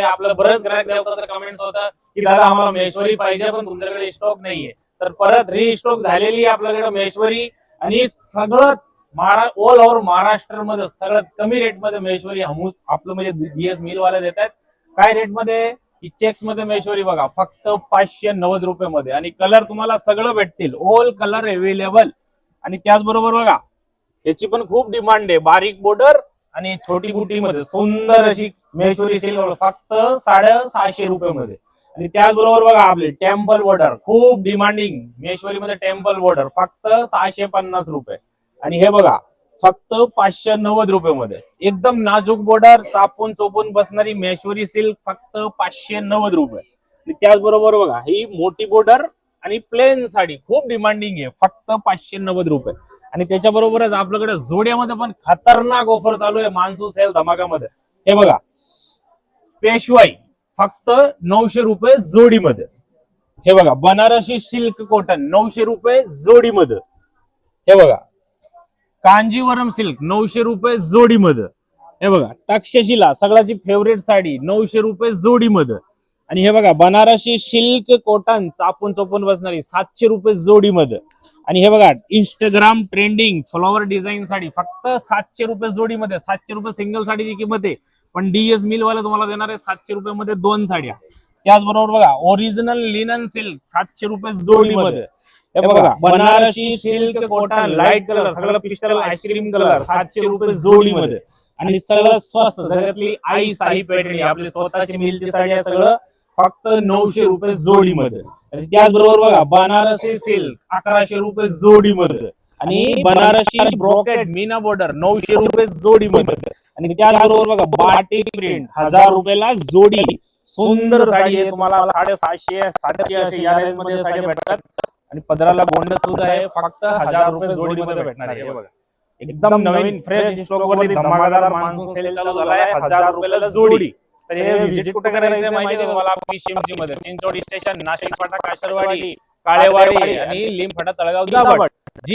आपलं बरंच ग्राहक कमेंट्स होतं की दादा आम्हाला महेश्वरी पाहिजे पण तुमच्याकडे स्टॉक नाहीये. तर परत रिस्टॉक झालेली आपल्याकडे महेश्वरी आणि सगळं ऑल ओव्हर महाराष्ट्र मध्ये सगळ्यात कमी रेट मध्ये महेश्वरी आपलं म्हणजे बीएस मिल वाले देतात. काय रेट मध्ये? चेक्स मध्ये महेश्वरी बघा फक्त 590 रुपये मध्ये आणि कलर तुम्हाला सगळं भेटतील, ऑल कलर अवेलेबल. आणि त्याचबरोबर बघा याची पण खूप डिमांड आहे, बारीक बॉर्डर आणि छोटी बुटी मध्ये सुंदर अशी महेश्वरी सिल्क फक्त 650 रुपये मध्ये. आणि त्याचबरोबर बघा आपले टेम्पल बॉर्डर खूप डिमांडिंग महेश्वरी मध्ये टेम्पल बॉर्डर फक्त 650 रुपये. आणि हे बघा फक्त 590 रुपये मध्ये एकदम नाजूक बॉर्डर चापून चोपून बसणारी महेश्वरी सिल्क फक्त 590 रुपये. आणि त्याचबरोबर बघा ही मोठी बॉर्डर आणि प्लेन साडी खूप डिमांडिंग आहे फक्त 590 रुपये. आणि त्याच्याबरोबरच आपल्याकडे जोड्यामध्ये पण खतरनाक ऑफर चालू आहे मान्सून सेल धमाकामध्ये. हे बघा पेशवाई फक्त 900 रुपये जोडीमध्ये. हे बघा बनारसी सिल्क कॉटन 900 रुपये जोडीमध्ये. हे बघा कांजीवरम सिल्क 900 रुपये जोडीमध्ये. हे बघा तक्षशिला सगळ्याची फेवरेट साडी 900 रुपये जोडीमध्ये. आणि हे बघा बनारसी सिल्क कॉटन चापून चोपून बसणारी 700 रुपये जोडीमध्ये. आणि हे बघा Instagram trending flower design sari फक्त 700 रुपये जोडीमध्ये. 700 रुपये सिंगल साडीची किंमत आहे पण डीएस मिल वाले तुम्हाला देणार आहे 700 रुपये मध्ये 2 साड्या. त्याचबरोबर बघा ओरिजिनल लिनन सिल्क 700 रुपये जोडीमध्ये. हे बघा Banarasi silk cotton light colour सगळं पिस्टल आईस्क्रीम कलर 700 रुपये जोडीमध्ये. आणि सगळं स्वस्त जगातली आई साई पैठणी आपली स्वतःची मिलची साडी आहे सगळं फक्त 900 रुपये जोडीमध्ये. आणि त्याचबरोबर बघा बनारसी सिल्क 1100 रुपये जोडीमध्ये. आणि बनारसी ब्रोकेट मीना बॉर्डर 900 रुपये जोडीमध्ये. आणि त्याचबरोबर बघा बाटिक प्रिंट 1000 रुपयाला जोडी. सुंदर साडी आहे तुम्हाला 750 700 अशी या रेंज मध्ये साडी भेटतात. आणि पदराला गोंड सुद्धा आहे फक्त 1000 रुपये जोडीमध्ये भेटणार आहे. हे बघा एकदम नवीन फ्रेश स्टॉक वरती धमाकेदार मान्सून सेल चालू झाला आहे 1000 रुपयाला जोडी. तर हे विजिट कुठे करायचं माहिती आहे तुम्हाला? PCMC मध्ये चिंचोडी स्टेशन, नाशिक फाटा, काशरवाडी, काळेवाडी आणि लिंब फाटा, तळगाव, दाभाड